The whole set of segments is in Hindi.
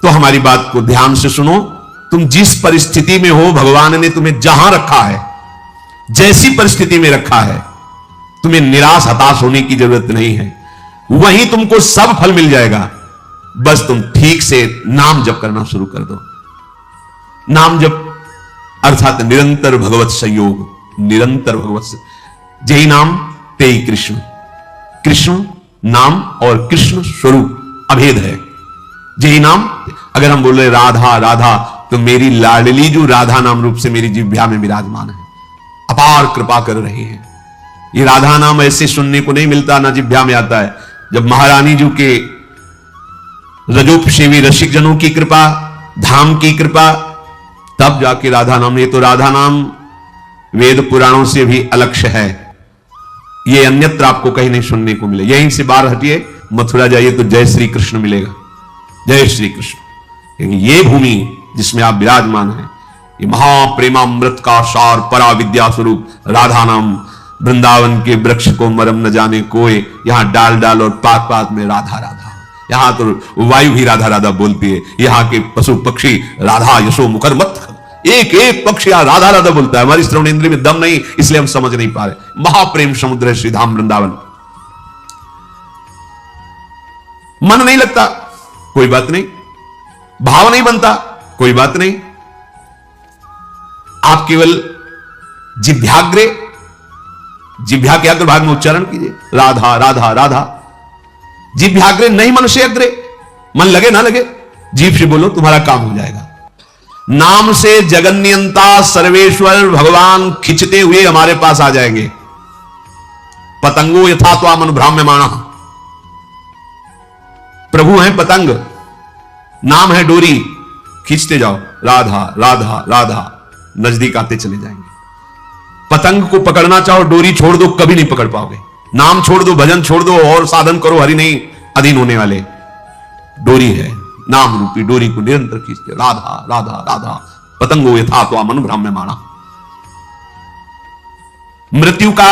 तो हमारी बात को ध्यान से सुनो। तुम जिस परिस्थिति में हो, भगवान ने तुम्हें जहां रखा है, जैसी परिस्थिति में रखा है, तुम्हें निराश हताश होने की जरूरत नहीं है। वहीं तुमको सब फल मिल जाएगा। बस तुम ठीक से नाम जप करना शुरू कर दो। नाम जप अर्थात निरंतर भगवत संयोग, निरंतर भगवत, जय नाम तेई कृष्ण। कृष्ण नाम और कृष्ण स्वरूप अभेद है। जय नाम, अगर हम बोल रहे राधा राधा, तो मेरी लाडली जो राधा नाम रूप से मेरी जिह्वा में विराजमान है, अपार कृपा कर रही है। ये राधा नाम ऐसे सुनने को नहीं मिलता, ना जिह्वा में आता है। जब महारानी जी के रजोपसेवी रसिक जनों की कृपा, धाम की कृपा, तब जाके राधा नाम। ये तो राधा नाम वेद पुराणों से भी अलक्ष्य है। ये अन्यत्र आपको कहीं नहीं सुनने को मिले। यहीं से बाहर हटिए, मथुरा जाइए तो जय श्री कृष्ण मिलेगा, जय श्री कृष्ण। क्योंकि ये भूमि जिसमें आप विराजमान हैं, ये महाप्रेमामृत का सार परा विद्या स्वरूप राधा नाम। वृंदावन के वृक्ष को मरम न जाने कोई, यहां डाल डाल और पात पात में राधा राधा। यहां तो वायु भी राधा राधा बोलती है, यहां के पशु पक्षी राधा यशो मुकर मत, एक एक पक्षी राधा राधा बोलता है। हमारी श्रवण इंद्रिय में दम नहीं, इसलिए हम समझ नहीं पा रहे। महाप्रेम समुद्र है श्री धाम वृंदावन। मन नहीं लगता, कोई बात नहीं। भाव नहीं बनता, कोई बात नहीं। आप केवल जिभ्याग्रे, जिभ्या के अग्र भाग में उच्चारण कीजिए, राधा राधा राधा। जिभ्याग्रे नहीं मन से अग्रे, मन लगे ना लगे, जीभ से बोलो, तुम्हारा काम हो जाएगा। नाम से जगन्यंता सर्वेश्वर भगवान खिंचते हुए हमारे पास आ जाएंगे। पतंगो यथा त्वाम अनुभ्राम्यमाणः, प्रभु हैं पतंग, नाम है डोरी, खींचते जाओ, राधा राधा राधा, नजदीक आते चले जाएंगे। पतंग को पकड़ना चाहो, डोरी छोड़ दो, कभी नहीं पकड़ पाओगे। नाम छोड़ दो, भजन छोड़ दो और साधन करो, हरि नहीं अधीन होने वाले। डोरी है, नाम रूपी डोरी को निरंतर खींचते, राधा राधा राधा। पतंगो यथा त्वाम अनुभ्राम्यमाणः। मृत्यु का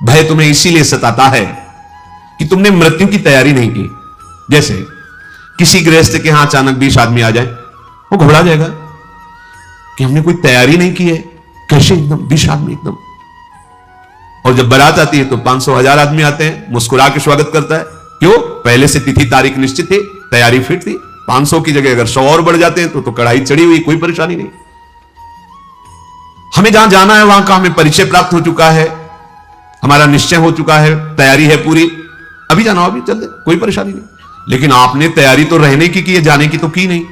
भय तुम्हें इसीलिए सताता है कि तुमने मृत्यु की तैयारी नहीं की। जैसे किसी गृहस्थ के यहां अचानक 20 आदमी आ जाए, वो घबरा जाएगा कि हमने कोई तैयारी नहीं की है, कैसे एकदम 20 आदमी एकदम। और जब बारात आती है तो 500-1000 आदमी आते हैं, मुस्कुरा के स्वागत करता है। क्यों? पहले से तिथि तारीख निश्चित थी, तैयारी फिट थी। 500 की जगह अगर 100 और बढ़ जाते हैं तो कढ़ाई चढ़ी हुई, कोई परेशानी नहीं। हमें जहां जाना है वहां का हमें परिचय प्राप्त हो चुका है, हमारा निश्चय हो चुका है, तैयारी है पूरी, अभी जाना हो अभी चल दे, कोई परेशानी नहीं। लेकिन आपने तैयारी तो रहने की है, जाने की तो की नहीं।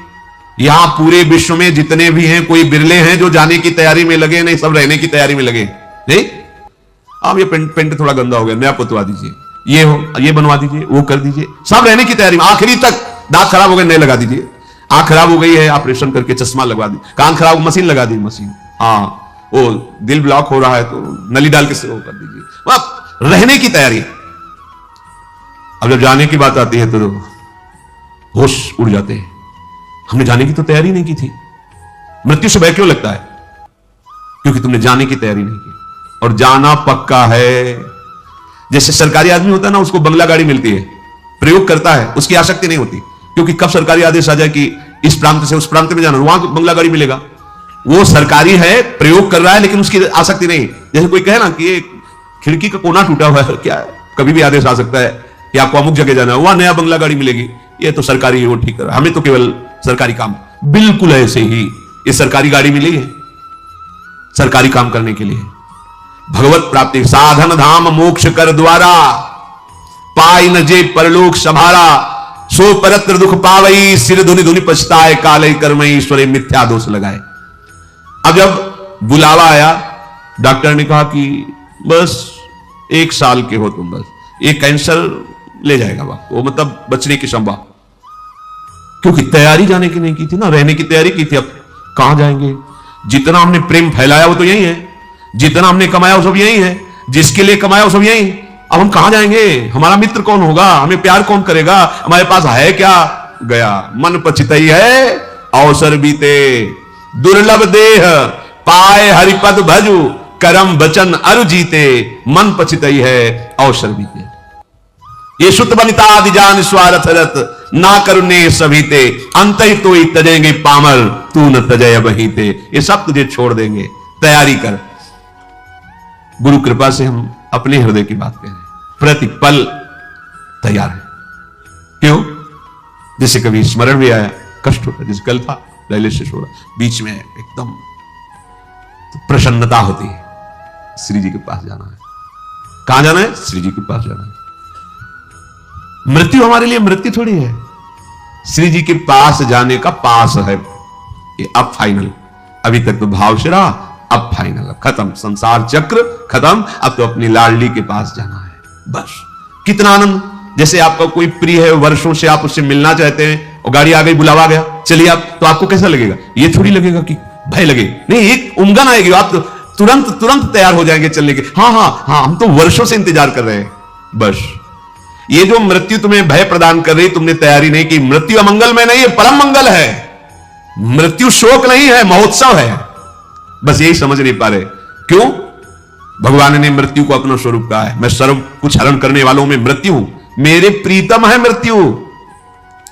यहां पूरे विश्व में जितने भी हैं, कोई बिरले हैं जो जाने की तैयारी में लगे, नहीं सब रहने की तैयारी में लगे। नहीं, आप ये पेंट थोड़ा गंदा हो गया, नया पुतवा दीजिए, ये हो ये बनवा दीजिए, वो कर दीजिए, सब रहने की तैयारी में। आखिरी तक दांत खराब हो गए, नए लगा दीजिए। आंख खराब हो गई है, ऑपरेशन करके चश्मा लगवा दी। कान खराब, मशीन लगा दी, मशीन। हाँ, वो दिल ब्लॉक हो रहा है तो नली डाल के वो कर दीजिए। रहने की तैयारी। अब जब जाने की बात आती है तो होश उड़ जाते हैं। हमने जाने की तो तैयारी नहीं की थी। मृत्यु से भय क्यों लगता है? क्योंकि तुमने जाने की तैयारी नहीं की। और जाना पक्का है। जैसे सरकारी आदमी होता है ना, उसको बंगला गाड़ी मिलती है, प्रयोग करता है, उसकी आसक्ति नहीं होती। क्योंकि कब सरकारी आदेश आ जाए कि इस प्रांत से उस प्रांत में जाना, वहां तो बंगला गाड़ी मिलेगा। वो सरकारी है, प्रयोग कर रहा है, लेकिन उसकी आसक्ति नहीं। जैसे कोई कहे ना कि ये खिड़की का कोना टूटा हुआ है, क्या है, कभी भी आदेश आ सकता है कि आपको अमुक जगह जाना है, वहां नया बंगला गाड़ी मिलेगी, ये तो सरकारी है, वो ठीक कर रहा है, हमें तो केवल सरकारी काम। बिल्कुल ऐसे ही ये सरकारी गाड़ी मिली है सरकारी काम करने के लिए। भगवत प्राप्ति साधन धाम मोक्ष कर द्वारा, पाई न जे परलोक सभारा, सो परत्र दुख पावई, सिर धुनि धुनि पछताए, काले कर्मई ईश्वरे मिथ्या दोष लगाए। अब जब बुलावा आया, डॉक्टर ने कहा कि बस 1 साल के हो तुम, बस ये कैंसर ले जाएगा वो, मतलब बचने की संभावना। क्योंकि तैयारी जाने की नहीं की थी ना, रहने की तैयारी की थी। अब कहां जाएंगे? जितना हमने प्रेम फैलाया वो तो यही है, जितना हमने कमाया वो सब यही है, जिसके लिए कमाया वो सब यही। अब हम कहां जाएंगे? हमारा मित्र कौन होगा? हमें प्यार कौन करेगा? हमारे पास है क्या? गया। मन पछितई है अवसर बीते, दुर्लभ देह पाए हरिपद भजु, करम बचन अरु जीते, मन पछितई है अवसर बीते। ये सुत बनिता आदि जान स्वारथ रत, ना करुणे सभी ते, अंत ही तो ही तजेंगे पामर, तू न तजय वहीं ते। ये सब तुझे छोड़ देंगे, तैयारी कर। गुरु कृपा से हम अपने हृदय की बात कह रहे हैं, प्रतिपल तैयार है। क्यों? जैसे कभी स्मरण भी आया, कष्ट होता, जैसे कल था डायलिसिस हो रहा, बीच में एकदम तो प्रसन्नता होती है, श्री जी के पास जाना है। कहां जाना है? श्री जी के पास जाना है। मृत्यु हमारे लिए मृत्यु थोड़ी है, श्री जी के पास जाने का पास है ये। अब फाइनल, अभी तक तो भाव से रहा, अब फाइनल, खत्म, संसार चक्र खत्म। अब तो अपनी लाडली के पास जाना है, बस। कितना आनंद! जैसे आपका कोई प्रिय है, वर्षों से आप उससे मिलना चाहते हैं और गाड़ी आ गई, बुलावा गया, चलिए आप, तो आपको कैसा लगेगा? ये थोड़ी लगेगा कि भय लगे, नहीं, एक उमगन आएगी, आप तो तुरंत तैयार हो जाएंगे चलने के। हाँ, हम तो वर्षों से इंतजार कर रहे हैं, बस। ये जो मृत्यु तुम्हें भय प्रदान कर रही, तुमने तैयारी नहीं की। मृत्यु अमंगल में नहीं है, परम मंगल है। मृत्यु शोक नहीं है, महोत्सव है। बस यही समझ नहीं पा रहे। क्यों? भगवान ने मृत्यु को अपना स्वरूप कहा है, मैं सर्व कुछ हरण करने वालों में मृत्यु हूं, मेरे प्रीतम है मृत्यु,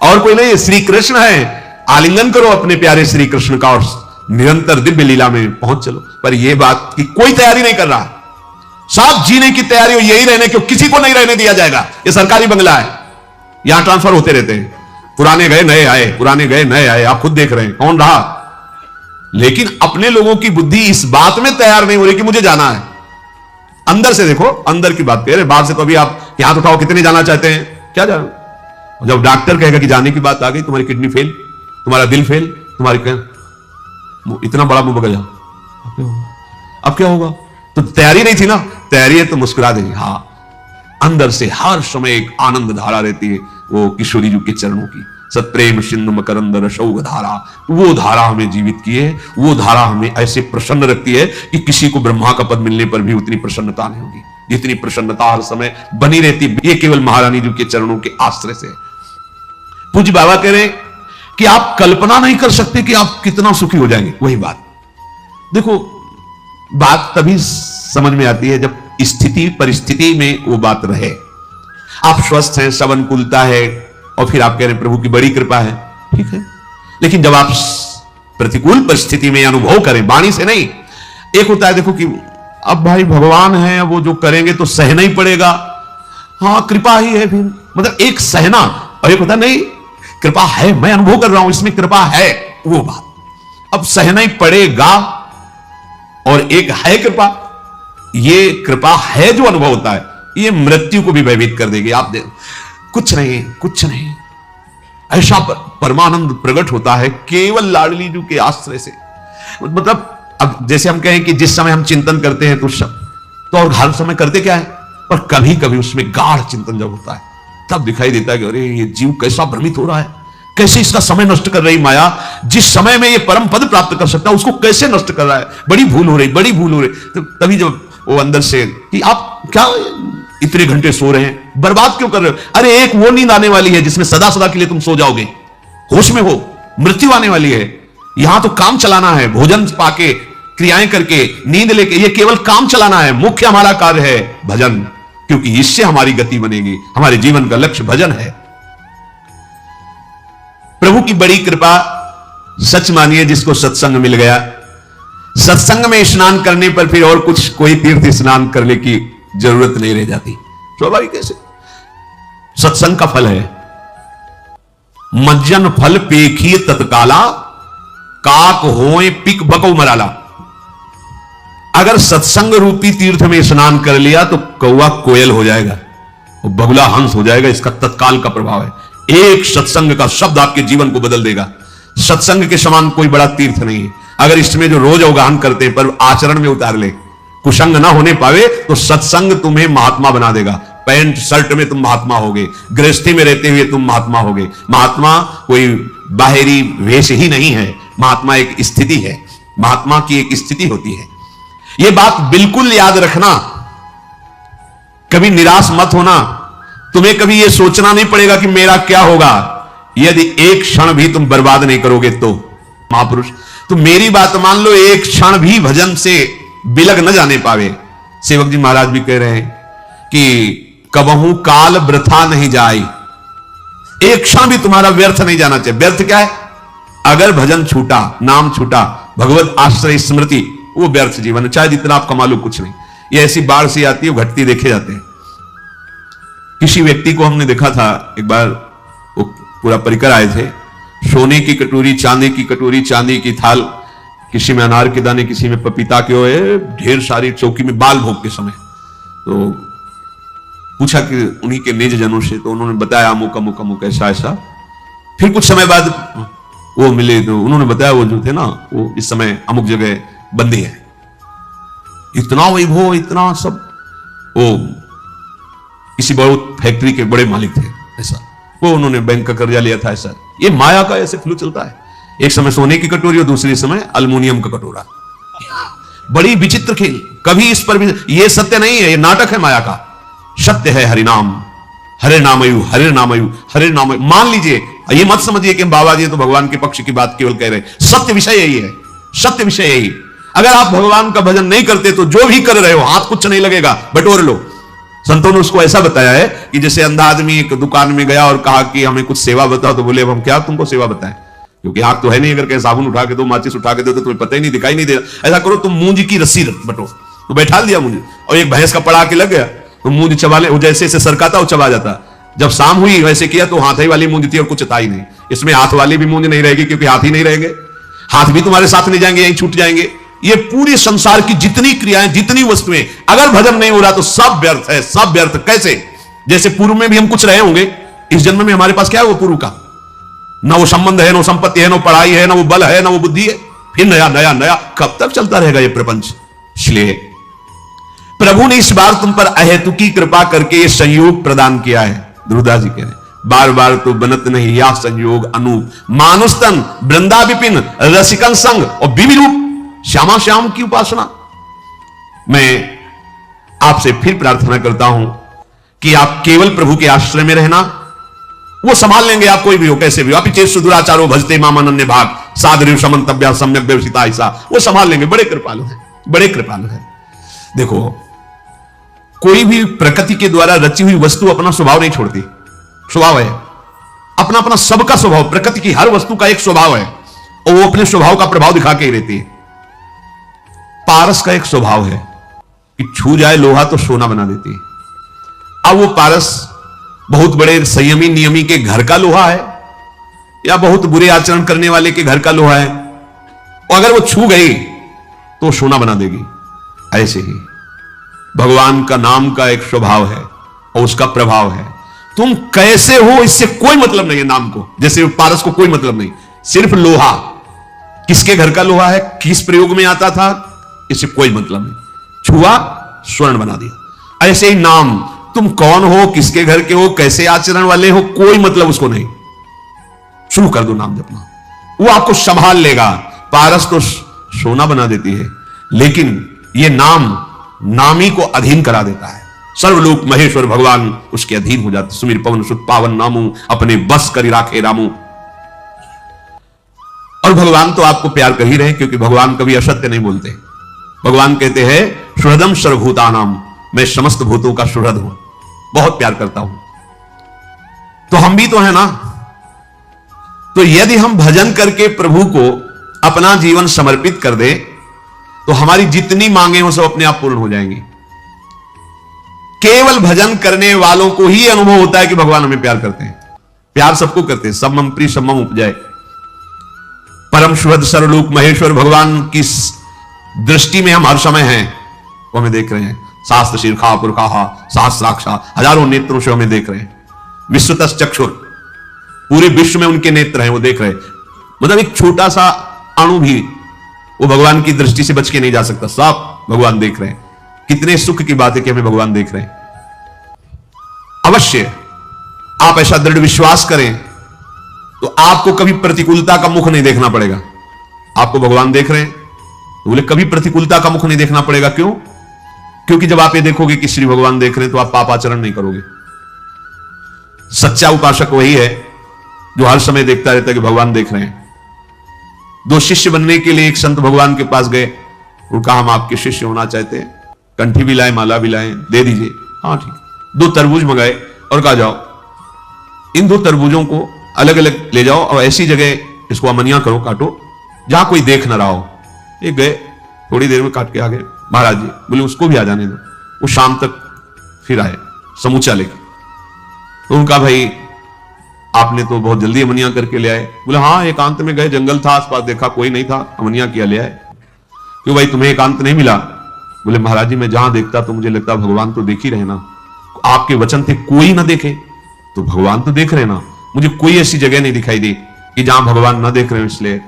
और कोई नहीं है, श्री कृष्ण है। आलिंगन करो अपने प्यारे श्री कृष्ण का और निरंतर दिव्य लीला में पहुंच चलो। पर यह बात कि कोई तैयारी नहीं कर रहा, सब जीने की तैयारी हो, यही रहने क्यों, किसी को नहीं रहने दिया जाएगा। ये सरकारी बंगला है, यहां ट्रांसफर होते रहते हैं, पुराने गए नए आए, पुराने गए नए आए, आप खुद देख रहे हैं कौन रहा। लेकिन अपने लोगों की बुद्धि इस बात में तैयार नहीं हो रही कि मुझे जाना है। अंदर से देखो, अंदर की बात कह रहे, बाहर से तो अभी आप हाथ उठाओ, कितने जाना चाहते हैं, क्या जाना। जब डॉक्टर कहेगा कि जाने की बात आ गई, तुम्हारी किडनी फेल, तुम्हारा दिल फेल, तुम्हारी इतना बड़ा मुंह बगल, अब क्या होगा? तो तैयारी नहीं थी ना, तैयारी है तो मुस्कुरा देंगे। हाँ, अंदर से हर समय एक आनंद धारा रहती है, वो किशोरी जी के चरणों की। सत्प्रेम सिंधु मकरंद रसौघ धारा, वो धारा हमें जीवित की है, वो धारा हमें ऐसे प्रसन्न रखती है कि किसी को ब्रह्मा का पद मिलने पर भी उतनी प्रसन्नता नहीं होगी जितनी प्रसन्नता हर समय बनी रहती है, ये केवल महारानी जी के चरणों के आश्रय से। पूज्य बाबा कह रहे हैं कि आप कल्पना नहीं कर सकते कि आप कितना सुखी हो जाएंगे। वही बात देखो, बात तभी समझ में आती है जब स्थिति परिस्थिति में वो बात रहे। आप स्वस्थ हैं, सब अनुकूलता है, और फिर आप कह रहे हैं प्रभु की बड़ी कृपा है, ठीक है। लेकिन जब आप प्रतिकूल परिस्थिति में अनुभव करें, वाणी से नहीं, एक होता है देखो कि अब भाई भगवान है, वो जो करेंगे तो सहना ही पड़ेगा, हाँ कृपा ही है, फिर मतलब एक सहना, और एक होता नहीं कृपा है, मैं अनुभव कर रहा हूं इसमें कृपा है, वो बात। अब सहना ही पड़ेगा, और एक है कृपा, ये कृपा है जो अनुभव होता है, ये मृत्यु को भी भयभीत कर देगी। आप देख, कुछ नहीं, ऐसा परमानंद प्रकट होता है केवल लाडली जी के आश्रय से। मतलब अब जैसे हम कहें कि जिस समय हम चिंतन करते हैं तो और हर समय करते क्या है, पर कभी कभी उसमें गाढ़ चिंतन जब होता है तब दिखाई देता है कि अरे ये जीव कैसा भ्रमित हो रहा है, कैसे इसका समय नष्ट कर रही माया, जिस समय में ये परम पद प्राप्त कर सकता है उसको कैसे नष्ट कर रहा है, बड़ी भूल हो रही। तो तभी जब वो अंदर से कि आप क्या इतने घंटे सो रहे हैं, बर्बाद क्यों कर रहे हो? अरे एक वो नींद आने वाली है जिसमें सदा सदा के लिए तुम सो जाओगे, होश में हो, मृत्यु आने वाली है। यहां तो काम चलाना है, भोजन पाके, क्रियाएं करके, नींद लेके, ये केवल काम चलाना है। मुख्य हमारा कार्य है भजन, क्योंकि इससे हमारी गति बनेगी। हमारे जीवन का लक्ष्य भजन है। प्रभु की बड़ी कृपा, सच मानिए जिसको सत्संग मिल गया, सत्संग में स्नान करने पर फिर और कुछ कोई तीर्थ स्नान करने की जरूरत नहीं रह जाती। स्वाभाविक कैसे? सत्संग का फल है, मज्जन फल पेखिए तत्काला, काक होए पिक बको मराला। अगर सत्संग रूपी तीर्थ में स्नान कर लिया तो कौवा कोयल हो जाएगा और बगुला हंस हो जाएगा। इसका तत्काल का प्रभाव है। एक सत्संग का शब्द आपके जीवन को बदल देगा। सत्संग के समान कोई बड़ा तीर्थ नहीं है। अगर इसमें जो रोज अवगाहन करते हैं पर आचरण में उतार ले, कुसंग ना होने पावे, तो सत्संग तुम्हें महात्मा बना देगा। पैंट शर्ट में तुम महात्मा होगे, गृहस्थी में रहते हुए तुम महात्मा होगे। महात्मा कोई बाहरी वेश ही नहीं है, महात्मा एक स्थिति है, महात्मा की एक स्थिति होती है। यह बात बिल्कुल याद रखना, कभी निराश मत होना। तुम्हें कभी यह सोचना नहीं पड़ेगा कि मेरा क्या होगा, यदि एक क्षण भी तुम बर्बाद नहीं करोगे तो। महापुरुष तो मेरी बात मान लो, एक क्षण भी भजन से बिलग न जाने पावे। सेवक जी महाराज भी कह रहे हैं कि कबहू काल वृथा नहीं जाए। एक क्षण भी तुम्हारा व्यर्थ नहीं जाना चाहिए। व्यर्थ क्या है? अगर भजन छूटा, नाम छूटा, भगवत आश्रय स्मृति, वो व्यर्थ जीवन है, चाहे जितना आप कमा लो, कुछ नहीं। ये ऐसी बाढ़ सी आती है, वो घटती देखे जाते हैं। किसी व्यक्ति को हमने देखा था एक बार, वो पूरा परिकर आए थे, सोने की कटोरी, चांदी की कटोरी, चांदी की थाल, किसी में अनार के दाने, किसी में पपीता के हुए, ढेर सारी चौकी में बाल भोग के समय। तो पूछा कि उन्हीं के निज जनों से, तो उन्होंने बताया अमुक अमुक अमुक ऐसा ऐसा। फिर कुछ समय बाद वो मिले तो उन्होंने बताया वो जो थे ना, वो इस समय अमुक जगह बंदी है। इतना वैभव, इतना सब, वो किसी बहुत फैक्ट्री के बड़े मालिक थे ऐसा, वो उन्होंने बैंक का कर्जा लिया था ऐसा। ये माया का ऐसे फ्लू चलता है, एक समय सोने की कटोरी और दूसरे समय अल्युमिनियम का कटोरा। बड़ी विचित्र खेल। कभी इस पर भी, ये सत्य नहीं है, ये नाटक है माया का। सत्य है हरिनाम, हरे नामयु, हरे नामयु, हरे नामयु। मान लीजिए, ये मत समझिए कि बाबा जी तो भगवान के पक्ष की बात केवल कह रहे हैं। सत्य विषय यही है, सत्य विषय यही। अगर आप भगवान का भजन नहीं करते तो जो भी कर रहे हो हाथ कुछ नहीं लगेगा, बटोर लो। संतों ने उसको ऐसा बताया है कि जैसे अंधा आदमी एक दुकान में गया और कहा कि हमें कुछ सेवा बताओ, तो बोले अब हम क्या तुमको सेवा बताएं, क्योंकि आंख तो है नहीं, अगर कहीं साबुन उठा के दो, माचिस उठा के दो तो तुम्हें पता ही नहीं, दिखाई नहीं दे रहा। ऐसा करो, तुम मूंज की रस्सी बटो, तो बैठा दिया मुझे, और एक भैंस का पड़ा के लग गया, तो मूंज चबा ले, जैसे ऐसे सरकाता वो चबा जाता। जब शाम हुई वैसे किया तो हाथ ही वाली मूंज थी और कुछ था ही नहीं। इसमें हाथ वाली भी मूंज नहीं रहेगी, क्योंकि हाथ ही नहीं रहेंगे, हाथ भी तुम्हारे साथ नहीं जाएंगे, यहीं छूट जाएंगे। ये पूरे संसार की जितनी क्रियाएं, जितनी वस्तुएं, अगर भजन नहीं हो रहा तो सब व्यर्थ है, सब व्यर्थ। कैसे? जैसे पूर्व में भी हम कुछ रहे होंगे, इस जन्म में हमारे पास क्या है वो पूर्व का? ना वो संबंध है, ना संपत्ति है, ना पढ़ाई है, ना वो बल है, ना वो बुद्धि है। फिर नया नया नया, कब तक चलता रहेगा ये प्रपंच? इसलिए प्रभु ने इस बार तुम पर अहेतुकी कृपा करके ये संयोग प्रदान किया है। ध्रुवदास जी कह रहे हैं, बार बार तो बनत नहीं या संयोग अनूप, मानुस्तन वृंदा विपिन रसिकन संग और विविरूप श्यामा श्याम की उपासना। मैं आपसे फिर प्रार्थना करता हूं कि आप केवल प्रभु के आश्रय में रहना, वो संभाल लेंगे आप, कोई भी हो, कैसे भी हो। अपि सुदुराचारो भजते मामानन्य भाग सादरीव समन्तव्या सम्यक व्यवसिता, ऐसा वो संभाल लेंगे। बड़े कृपालु हैं, बड़े कृपालु हैं। देखो, कोई भी प्रकृति के द्वारा रची हुई वस्तु अपना स्वभाव नहीं छोड़ती। स्वभाव है अपना अपना, सबका स्वभाव, प्रकृति की हर वस्तु का एक स्वभाव है, और वो अपने स्वभाव का प्रभाव दिखा के ही रहती है। पारस का एक स्वभाव है कि छू जाए लोहा तो सोना बना देती है। अब वो पारस बहुत बड़े संयमी नियमी के घर का लोहा है, या बहुत बुरे आचरण करने वाले के घर का लोहा है, और अगर वो छू गई तो सोना बना देगी। ऐसे ही भगवान का नाम का एक स्वभाव है और उसका प्रभाव है। तुम कैसे हो इससे कोई मतलब नहीं है नाम को, जैसे पारस को कोई मतलब नहीं। सिर्फ लोहा, किसके घर का लोहा है, किस प्रयोग में आता था, इससे कोई मतलब नहीं। छुआ, स्वर्ण बना दिया। ऐसे ही नाम, तुम कौन हो, किसके घर के हो, कैसे आचरण वाले हो, कोई मतलब उसको नहीं। शुरू कर दो नाम जपना, वो आपको संभाल लेगा। पारस तो सोना बना देती है, लेकिन ये नाम नामी को अधीन करा देता है। सर्वलोक महेश्वर भगवान उसके अधीन हो जाते। सुमिर पवन सुत पावन नामू, अपने बस करी राखे रामू। और भगवान तो आपको प्यार कर ही रहे, क्योंकि भगवान कभी असत्य नहीं बोलते। भगवान कहते हैं सुहृदम सर्वभूतानाम, मैं समस्त भूतों का सुहृद हूं, बहुत प्यार करता हूं। तो हम भी तो है ना। तो यदि हम भजन करके प्रभु को अपना जीवन समर्पित कर दे तो हमारी जितनी मांगे हो सब अपने आप पूर्ण हो जाएंगी। केवल भजन करने वालों को ही अनुभव होता है कि भगवान हमें प्यार करते हैं। प्यार सबको करते हैं, सब मम प्रिय सब मम उपजाए। परम सुहृद सर्वलोक महेश्वर भगवान की दृष्टि में हम हर समय हैं, वो हमें देख रहे हैं। शास्त्र शीर्षा पुरखा सहस्राक्षा, हजारों नेत्रों से हमें देख रहे हैं। विश्वतस चक्षुर, पूरे विश्व में उनके नेत्र हैं, वो देख रहे हैं। मतलब एक छोटा सा अणु भी वो भगवान की दृष्टि से बच के नहीं जा सकता, सब भगवान देख रहे हैं। कितने सुख की बात है कि हमें भगवान देख रहे हैं। अवश्य आप ऐसा दृढ़ विश्वास करें तो आपको कभी प्रतिकूलता का मुख नहीं देखना पड़ेगा। आपको भगवान देख रहे हैं तो बोले कभी प्रतिकूलता का मुख नहीं देखना पड़ेगा। क्यों? क्योंकि जब आप ये देखोगे कि श्री भगवान देख रहे हैं तो आप पाप आचरण नहीं करोगे। सच्चा उपासक वही है जो हर समय देखता रहता है कि भगवान देख रहे हैं। दो शिष्य बनने के लिए एक संत भगवान के पास गए, वो कहा हम आपके शिष्य होना चाहते हैं, कंठी भी लाए, माला भी लाए, दे दीजिए। हाँ ठीक। 2 तरबूज मंगाए और कहा जाओ इन 2 तरबूजों को अलग अलग ले जाओ और ऐसी जगह इसको अमनिया करो, काटो जहां कोई देख ना रहा हो। ये गए, थोड़ी देर में काट के आ गए। महाराज जी बोले उसको भी आ जाने दो। वो शाम तक फिर आए समूचा लेके। तो उनका भाई आपने तो बहुत जल्दी अमनिया करके ले आए। बोले हाँ, एकांत में गए, जंगल था आसपास, देखा कोई नहीं था, अमनिया किया ले आए। क्यों भाई तुम्हें एकांत नहीं मिला? बोले महाराज जी मैं जहां देखता तो मुझे लगता भगवान तो देख ही रहे ना। आपके वचन थे कोई ना देखे, तो भगवान तो देख रहे ना। मुझे कोई ऐसी जगह नहीं दिखाई दी कि जहां भगवान ना देख रहे हो, इसलिए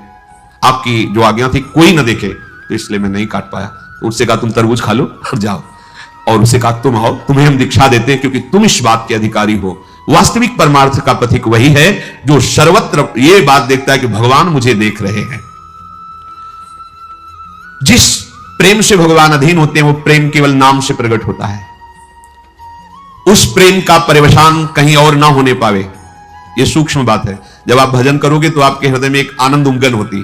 आपकी जो आज्ञा थी कोई ना देखे, तो इसलिए मैं नहीं काट पाया। तो उससे कहा तुम तरबूज खा लो और जाओ। और उसे कहा तुम आओ, तुम्हें हम दीक्षा देते हैं क्योंकि तुम इस बात के अधिकारी हो। वास्तविक परमार्थ का पथिक वही है जो सर्वत्र ये बात देखता है कि भगवान मुझे देख रहे हैं। जिस प्रेम से भगवान अधीन होते हैं वो प्रेम केवल नाम से प्रकट होता है। उस प्रेम का परिवसान कहीं और ना होने पावे, यह सूक्ष्म बात है। जब आप भजन करोगे तो आपके हृदय में एक आनंद उमगन होती,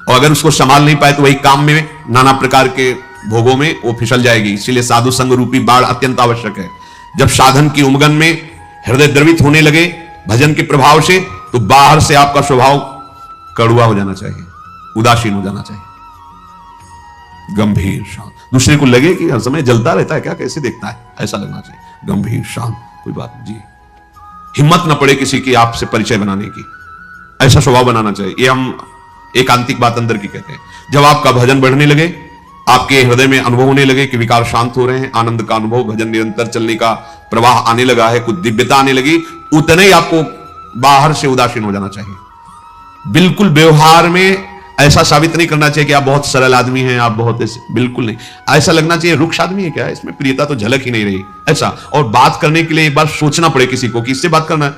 और अगर उसको संभाल नहीं पाए तो वही काम में नाना प्रकार के भोगों में वो फिसल जाएगी। इसीलिए साधु संग रूपी बाढ़ अत्यंत आवश्यक है। जब साधन की उमगन में हृदय द्रवित होने लगे भजन के प्रभाव से, तो बाहर से आपका स्वभाव कड़ुआ हो जाना चाहिए, उदासीन हो जाना चाहिए, गंभीर शांत। दूसरे को लगे कि हर समय जलता रहता है क्या, कैसे देखता है, ऐसा लगना चाहिए। गंभीर शांत, कोई बात जी, हिम्मत ना पड़े किसी की आपसे परिचय बनाने की, ऐसा स्वभाव बनाना चाहिए। ये हम एकांतिक बात अंदर की कहते हैं। जब आपका भजन बढ़ने लगे, आपके हृदय में अनुभव होने लगे कि विकार शांत हो रहे हैं, आनंद का अनुभव, भजन निरंतर चलने का प्रवाह आने लगा है, कुछ दिव्यता आने लगी, उतने ही आपको बाहर से उदासीन हो जाना चाहिए। बिल्कुल व्यवहार में ऐसा साबित नहीं करना चाहिए कि आप बहुत सरल आदमी हैं, आप बहुत ऐसे, बिल्कुल नहीं। ऐसा लगना चाहिए रुक्ष आदमी है क्या, इसमें प्रियता तो झलक ही नहीं रही, ऐसा। और बात करने के लिए एक बार सोचना पड़े किसी को कि इससे बात करना है।